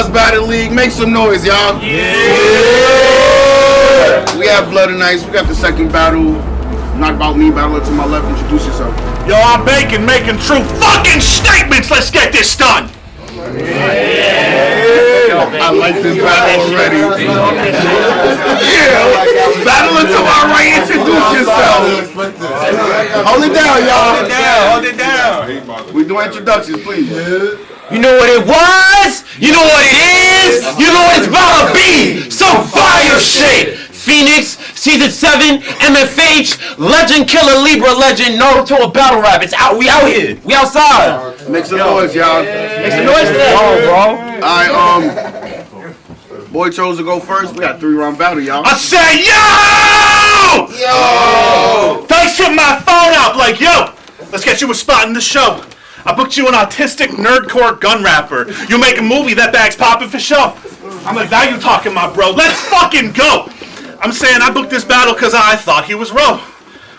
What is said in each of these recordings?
Khaos Battle League. Make some noise, y'all. We have Blood and Ice. We got the second battle. Not about me. Battle to my left. Introduce yourself. Yo, I'm Bacon, making true fucking statements. Let's get this done. I like this battle already. Battle to my right. Introduce yourself. Hold it down, y'all. Hold it down. We doing introductions, please. You know what it was? You know what it is? You know what it's about to be? Some fire shit. Phynyx, Season 7, MFH, Legend Killer, Libra Legend, Naruto Battle Rap. It's out. We out here. We outside. Make some noise, y'all. Make some noise for that. Alright, Boy chose to go first. We got 3-round battle, y'all. I say, yo! Thanks for my phone out. Like, yo, let's get you a spot in the show. I booked you an autistic nerdcore gun rapper. You make a movie, that bag's popping for show. I'm like, now you talking, my bro. Let's fucking go. I'm saying I booked this battle because I thought he was Ro.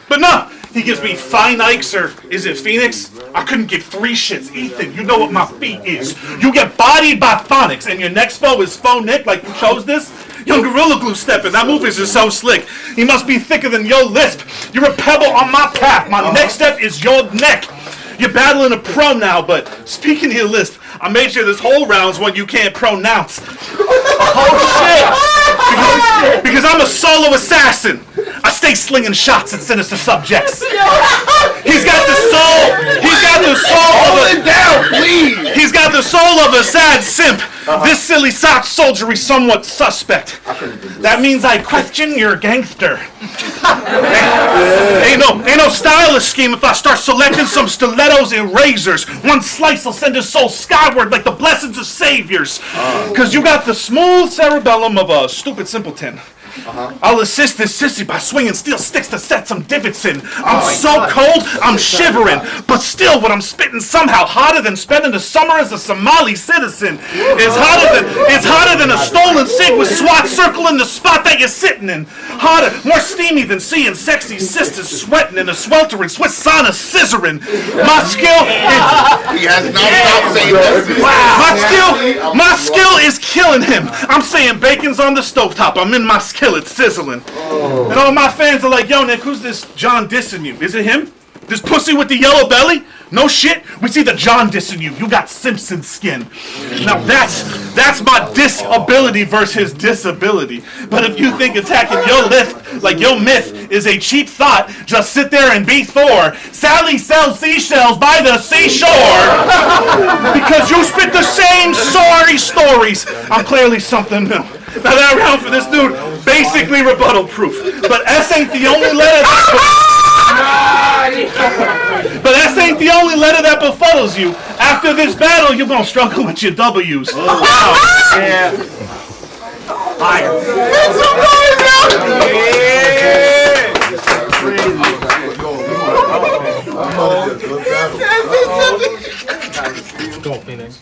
But no, he gives me Phynyx or is it Phynyx? I couldn't give 3 shits. Ethan, you know what my feat is. You get bodied by Phynyx and your next foe is Phynyx like you chose this? Young Gorilla Glue stepping, that move is just so slick. He must be thicker than your lisp. You're a pebble on my path. My next step is your neck. You're battling a pro now, but speaking of your lisp, I made sure this whole round's one you can't pronounce. Oh shit! Because I'm a solo assassin. I stay slinging shots at sinister subjects. He's got the soul. He's got the soul of a please. He's got the soul of a sad simp. This silly sock soldiery somewhat suspect. That means I question your gangster. Ain't no stylist scheme if I start selecting some stilettos and razors. One slice will send his soul skyward like the blessings of saviors. Cause you got the smooth cerebellum of a stupid simpleton. I'll assist this sissy by swinging steel sticks to set some divots in. I'm so cold, I'm shivering. But still, what I'm spitting somehow hotter than spending the summer as a Somali citizen. It's hotter than a stolen cig with SWAT circling the spot that you're sitting in. Hotter, more steamy than seeing sexy sisters sweating in a sweltering Swiss sauna scissoring. My skill is... He has not stopped saying this. My skill is killing him. I'm saying bacon's on the stovetop. I'm in my skillet sizzling. And all my fans are like, yo, Nick, who's this John dissing you? Is it him? This pussy with the yellow belly? No shit. We see the John dissing you. You got Simpson skin. Now that's my disability versus his disability. But if you think attacking your lift like your myth is a cheap thought, just sit there and be Thor. Sally sells seashells by the seashore. Because you spit the same sorry stories. I'm clearly something new. Now that round for this dude, basically rebuttal proof. But S ain't the only letter that befuddles you. After this battle, you're gonna struggle with your W's. Yeah. Fire. Go, Phynyx.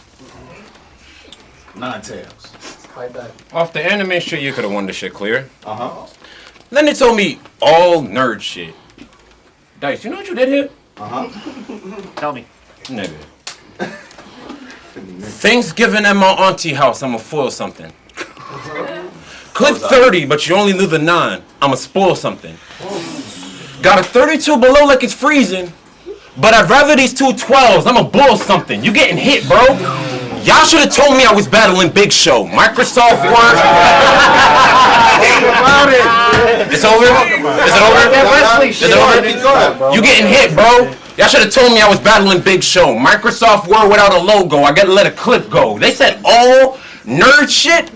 9 tails. Off the anime shit, you could have won the shit clear. Then they told me all nerd shit. Dice, you know what you did here? Tell me. Nigga. Thanksgiving at my auntie house, I'ma foil something. Clip 30, but you only knew the 9. I'ma spoil something. Got a 32 below like it's freezing, but I'd rather these 2 12s. I'ma boil something. You getting hit, bro. Y'all should have told me I was battling Big Show. Microsoft Word. It's over? Is it over? Is it over? You getting hit, bro. Y'all should have told me I was battling Big Show. Microsoft Word without a logo. I gotta let a clip go. They said all nerd shit.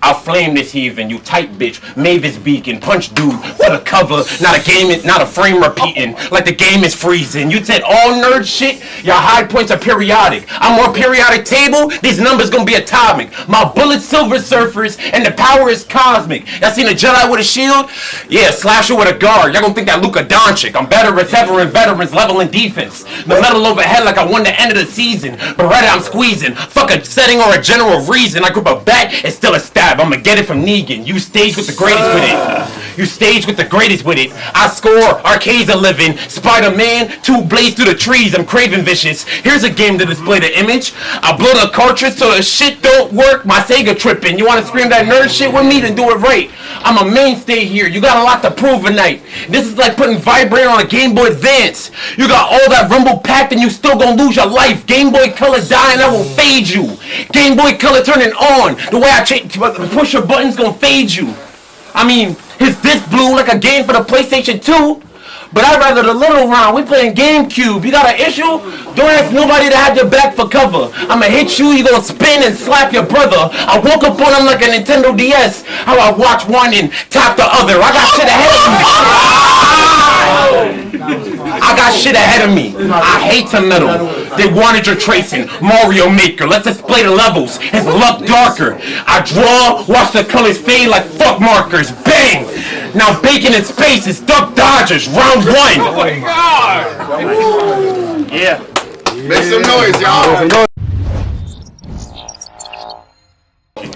I'll flame this heathen, you tight bitch. Mavis Beacon, punch dude for the cover. Not a frame repeating. Like the game is freezing. You said all nerd shit. Your high points are periodic. I'm on periodic table. These numbers gonna be atomic. My bullets silver surfers and the power is cosmic. Y'all seen a Jedi with a shield? Yeah, slasher with a guard. Y'all gonna think that Luka Doncic. I'm better as ever in veterans leveling defense. The medal overhead like I won the end of the season. Beretta I'm squeezing. Fuck a setting or a general reason. I grip a bat, it's still a stab. grab. I'ma get it from Negan. You stage with the greatest with it. You stage with the greatest with it. I score, arcades are living. Spider-Man, 2 blades through the trees. I'm craving vicious. Here's a game to display the image. I blow the cartridge so the shit don't work. My Sega tripping. You wanna scream that nerd shit with me? Then do it right. I'm a mainstay here. You got a lot to prove tonight. This is like putting Vibrator on a Game Boy Advance. You got all that Rumble packed and you still gonna lose your life. Game Boy Color dying, I will fade you. Game Boy Color turning on. The way I push your buttons gonna fade you. I mean, his disc blue like a game for the PlayStation 2. But I'd rather the little round. We playing GameCube. You got an issue? Don't ask nobody to have your back for cover. I'ma hit you, you gonna spin and slap your brother. I woke up on him like a Nintendo DS. How I watch one and tap the other. I got shit ahead of me. I got shit ahead of me. I hate to meddle. They wanted your tracing. Mario Maker. Let's display the levels. His luck darker. I draw, watch the colors fade like fuck markers. Bang! Now bacon in space is Duck Dodgers. Round 1. Oh my god! Yeah. Make some noise, y'all.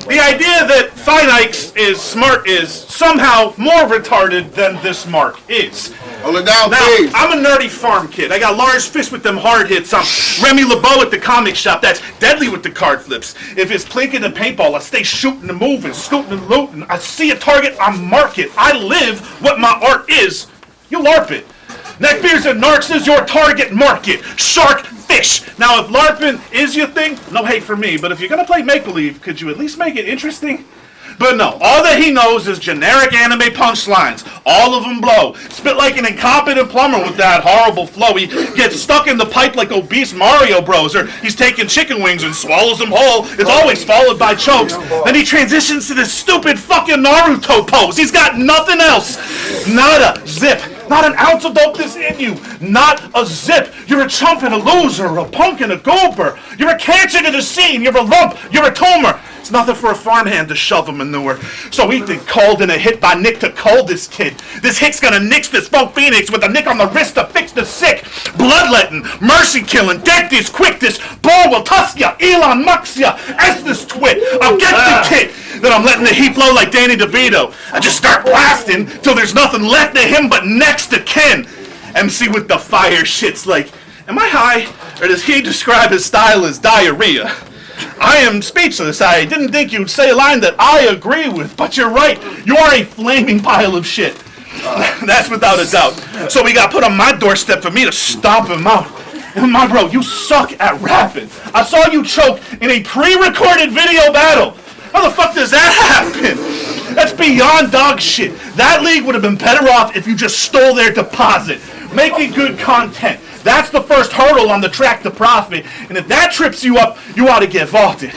The idea that Phynyx is smart is somehow more retarded than this mark is. Hold it down, Now, please. I'm a nerdy farm kid. I got large fists with them hard hits. I'm Remy LeBeau at the comic shop. That's deadly with the card flips. If it's plinking and paintball, I stay shooting and moving, scooting and looting. I see a target, I mark it. I live what my art is. You LARP it. Neckbeards and Narcs is your target market. Shark, fish. Now, if LARPing is your thing, no hate for me. But if you're going to play make-believe, could you at least make it interesting? But no, all that he knows is generic anime punchlines. All of them blow. Spit like an incompetent plumber with that horrible flow. He gets stuck in the pipe like obese Mario Bros. Or he's taking chicken wings and swallows them whole. It's always followed by chokes. Then he transitions to this stupid fucking Naruto pose. He's got nothing else. Nada. Zip. Not an ounce of dopeness in you. Not a zip. You're a chump and a loser, a punk and a goober. You're a cancer to the scene. You're a lump. You're a tumor. It's nothing for a farmhand to shovel manure. So Ethan called in a hit by Nick to call this kid. This hit's gonna nix this funk Phoenix with a nick on the wrist to fix the sick. Bloodletting, mercy killing, death is quick. This ball will tusk ya, Elon Musk ya, Estes twit. I'll get the kid. Then I'm letting the heat blow like Danny DeVito. I just start blasting till there's nothing left of him but next to kin. MC with the fire shit's like, am I high? Or does he describe his style as diarrhea? I am speechless. I didn't think you'd say a line that I agree with, but you're right. You are a flaming pile of shit. That's without a doubt. So he got put on my doorstep for me to stomp him out. And my bro, you suck at rapping. I saw you choke in a pre-recorded video battle. How the fuck does that happen? That's beyond dog shit. That league would have been better off if you just stole their deposit. Making good content. That's the first hurdle on the track to profit. And if that trips you up, you ought to get vaulted.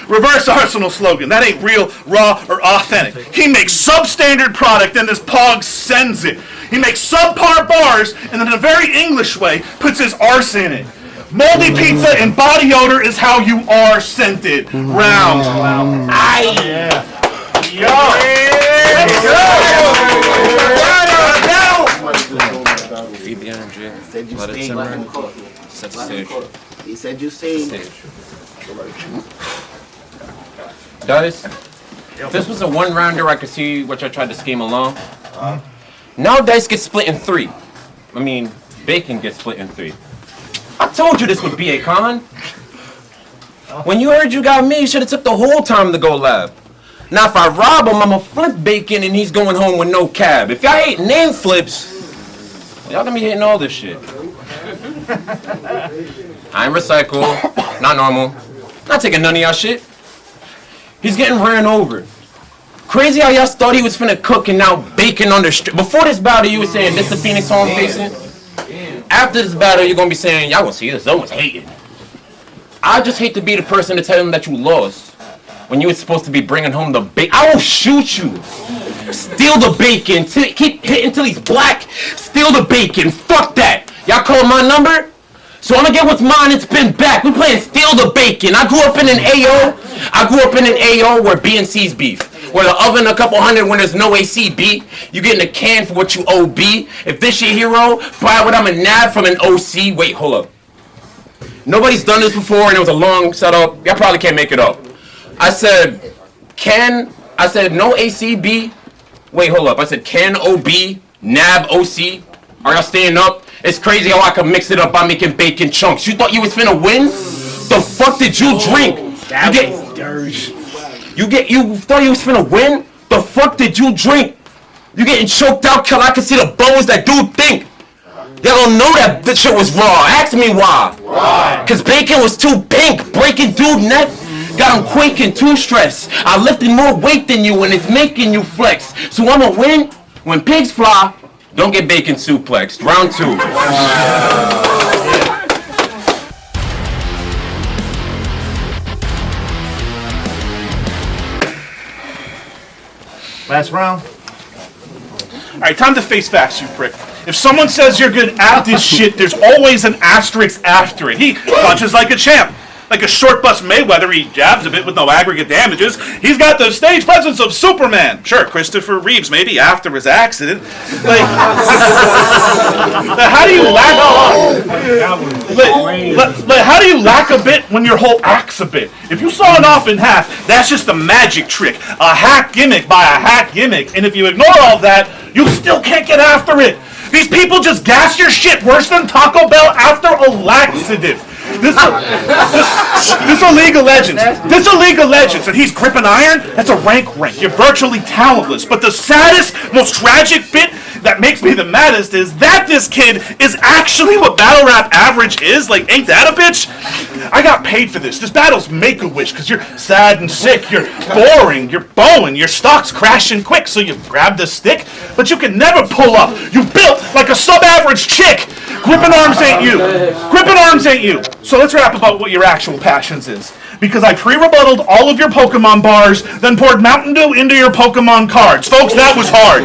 Reverse Arsenal slogan. That ain't real, raw, or authentic. He makes substandard product and his pog sends it. He makes subpar bars and in a very English way puts his arse in it. Moldy pizza and body odor is how you are scented. Round. Aye. Yeah. Yo. Feed the energy. Said you Let it stayed. simmer. Set the stage. He said you stayed. Guys, this was a one-rounder. I could see what I tried to scheme along. Now dice gets split in 3. I mean, bacon gets split in 3. I told you this would be a con. When you heard you got me, you should have took the whole time to go lab. Now if I rob him, I'ma flip bacon and he's going home with no cab. If y'all hate name flips, y'all gonna be hitting all this shit. I ain't recycle, not normal, not taking none of y'all shit. He's getting ran over. Crazy how y'all thought he was finna cook and now bacon on the street. Before this battle, you was saying this the Phynyx home facing. After this battle, you're gonna be saying, y'all gonna see this, someone's hating. I just hate to be the person to tell them that you lost when you were supposed to be bringing home the bacon. I will shoot you. Steal the bacon. Keep hitting till he's black. Steal the bacon. Fuck that. Y'all call my number? So I'm gonna get what's mine and spin back. We playing steal the bacon. I grew up in an AO. Where B and C's beef. Where the oven a couple hundred when there's no AC, B. You getting a can for what you owe, B. If this your hero, buy what I'm a nab from an OC. Wait, hold up. Nobody's done this before and it was a long setup. Y'all probably can't make it up. I said, can I said no ACB. Wait, hold up. I said can OB, NAB OC. Are y'all staying up? It's crazy how I can mix it up by making bacon chunks. You thought you was finna win? The fuck did you drink? You thought you was finna win? The fuck did you drink? You getting choked out till I can see the bones that dude think. Y'all don't know that this shit was raw. Ask me why. Why? Cause bacon was too pink. Breaking dude neck. Got him quaking, too stressed. I lifted more weight than you and it's making you flex. So I'ma win when pigs fly. Don't get bacon suplexed. Round 2. Last round. Alright, time to face facts, you prick. If someone says you're good at this shit, there's always an asterisk after it. He punches like a champ. Like a short bus Mayweather, he jabs a bit with no aggregate damages. He's got the stage presence of Superman. Sure, Christopher Reeves, maybe after his accident. Like, how do you how do you lack a bit when your whole act's a bit? If you saw it off in half, that's just a magic trick. A hack gimmick by a hack gimmick. And if you ignore all that, you still can't get after it. These people just gas your shit worse than Taco Bell after a laxative. This a League of Legends. This a League of Legends, and he's gripping iron. That's a rank. You're virtually talentless. But the saddest, most tragic bit that makes me the maddest is that this kid is actually what battle rap average is. Like, ain't that a bitch? I got paid for this. This battle's make-a-wish, because you're sad and sick, you're boring, you're bowing, your stock's crashing quick, so you grab the stick, but you can never pull up. You built like a sub-average chick. Gripping arms ain't you. Gripping arms ain't you. So let's rap about what your actual passions is. Because I pre-rebutted all of your Pokemon bars, then poured Mountain Dew into your Pokemon cards. Folks, that was hard.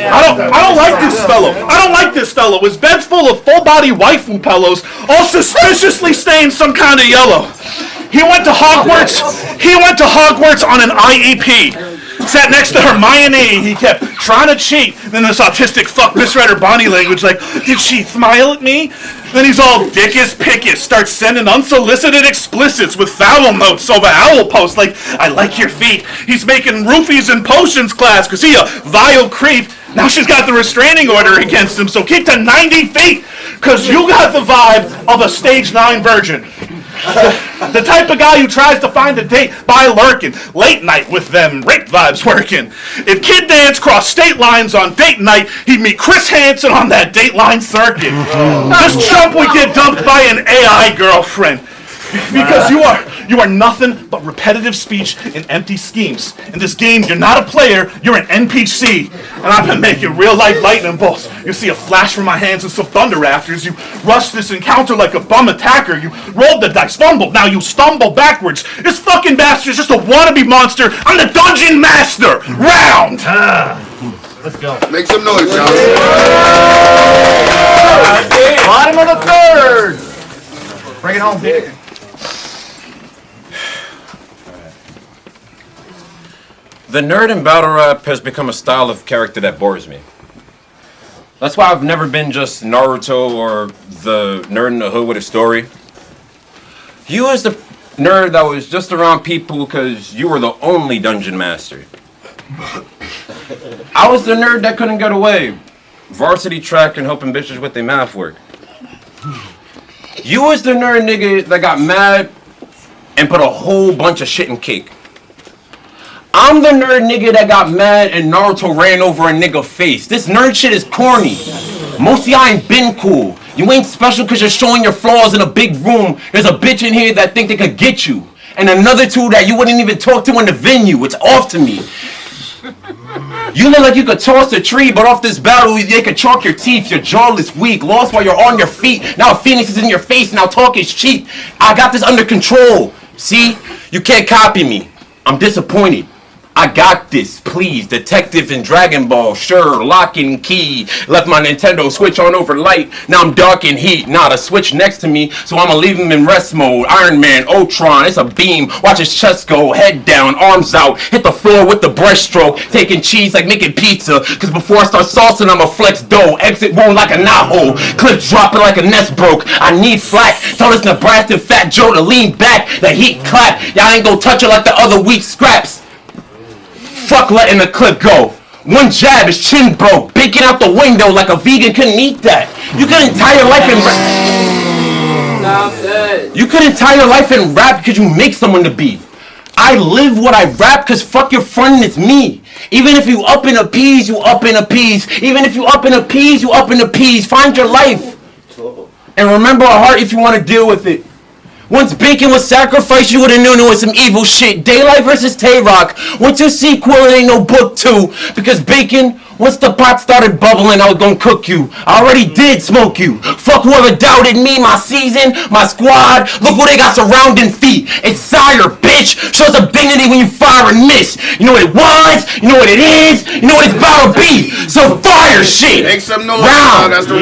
I don't like this fellow. I don't like this fellow. His bed's full of full-body waifu pillows, all suspiciously stained some kind of yellow. He went to Hogwarts. He went to Hogwarts on an IEP. Sat next to Hermione, he kept trying to cheat. Then this autistic fuck misread her body language like, did she smile at me? Then he's all dickus pickus, starts sending unsolicited explicits with foul notes over owl posts like, I like your feet. He's making roofies and potions class because he a vile creep. Now she's got the restraining order against him, so keep to 90 feet because you got the vibe of a stage 9 virgin. The type of guy who tries to find a date by lurking. Late night with them rape vibes working. If Kid Dance crossed state lines on date night, he'd meet Chris Hansen on that Dateline circuit. This chump would get dumped by an AI girlfriend. Because you are nothing but repetitive speech and empty schemes. In this game, you're not a player, you're an NPC. And I've been making real-life lightning bolts. You see a flash from my hands and some thunder rafters. You rush this encounter like a bum attacker. You rolled the dice, fumbled, now you stumble backwards. This fucking bastard's just a wannabe monster. I'm the Dungeon Master! Round! Let's go. Make some noise, y'all. Bottom of the third. Bring it home, Dick. The nerd in battle rap has become a style of character that bores me. That's why I've never been just Naruto or the nerd in the hood with a story. You was the nerd that was just around people because you were the only dungeon master. I was the nerd that couldn't get away. Varsity track and helping bitches with their math work. You was the nerd nigga that got mad and put a whole bunch of shit in cake. I'm the nerd nigga that got mad and Naruto ran over a nigga face. This nerd shit is corny. Most of y'all ain't been cool. You ain't special because you're showing your flaws in a big room. There's a bitch in here that think they could get you. And another two that you wouldn't even talk to in the venue. It's off to me. You look like you could toss a tree, but off this battle, they could chalk your teeth. Your jaw is weak, lost while you're on your feet. Now Phynyx is in your face, now talk is cheap. I got this under control. See? You can't copy me. I'm disappointed. I got this, please. Detective in Dragon Ball, sure, lock and key. Left my Nintendo Switch on over light. Now I'm dark in heat. Nah, the Switch next to me, so I'ma leave him in rest mode. Iron Man, Ultron, it's a beam. Watch his chest go, head down, arms out. Hit the floor with the breaststroke. Taking cheese like making pizza. Cause before I start saucing, I'ma flex dough. Exit wound like a knothole. Clips dropping like a nest broke. I need flack. Tell this Nebraska fat Joe to lean back. The heat clap. Y'all ain't gon' touch it like the other week scraps. Fuck letting the clip go. One jab, his chin broke. Bacon out the window like a vegan couldn't eat that. You couldn't tie your life in rap. You couldn't tie your life in rap because you make someone to be. I live what I rap because fuck your friend, it's me. Even if you up in a peas, you up in a peas. Even if you up in a peas, you up in a peas. Find your life. And remember a heart if you want to deal with it. Once Bacon was sacrificed, you would've known it was some evil shit. Daylight versus Tay-Rock. Once your sequel, it ain't no book 2. Because Bacon, once the pot started bubbling, I was gonna cook you. I already did smoke you. Fuck whoever doubted me, my season, my squad. Look what they got surrounding feet. It's sire, bitch. Shows up dignity when you fire and miss. You know what it was, you know what it is, you know what it's about to be. So fire shit. Make some noise. Round. That's the